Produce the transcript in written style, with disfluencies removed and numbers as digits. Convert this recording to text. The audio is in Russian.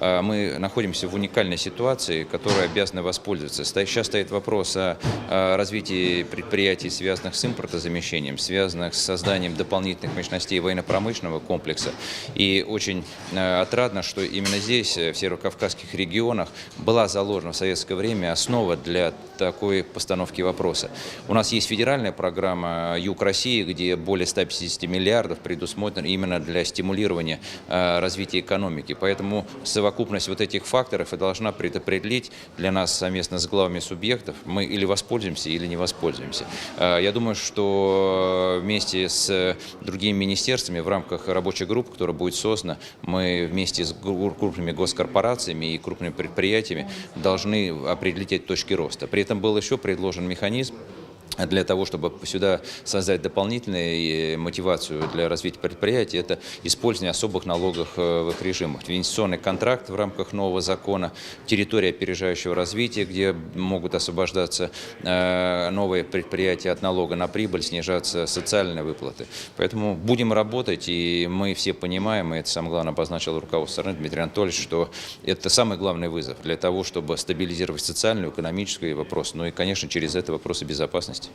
мы находимся в уникальной ситуации, которой обязаны воспользоваться. Сейчас стоит вопрос о развитии предприятий, связанных с импортозамещением, связанных с созданием дополнительных мощностей военно-промышленного комплекса. И очень отрадно, что именно здесь, в северокавказских регионах, была заложена в советское время основа для такой постановки вопроса. У нас есть федеральная программа «Юг России», где более 150 миллиардов предусмотрено именно для стимулирования развития экономики. Поэтому совокупность вот этих факторов и должна предопределить для нас совместно с главами субъектов, мы или воспользуемся, или не воспользуемся. Я думаю, что вместе с другими министерствами в рамках рабочей группы, которая будет создана, мы вместе с крупными госкорпорациями и крупными предприятиями должны определить эти точки роста. При этом был еще предложен механизм для того, чтобы сюда создать дополнительную мотивацию для развития предприятий, это использование особых налоговых режимов. Инвестиционный контракт в рамках нового закона, территория опережающего развития, где могут освобождаться новые предприятия от налога на прибыль, снижаться социальные выплаты. Поэтому будем работать, и мы все понимаем, и это самое главное обозначил руководство страны Дмитрий Анатольевич, что это самый главный вызов для того, чтобы стабилизировать социальную, экономический вопрос, ну и, конечно, через это вопросы безопасности.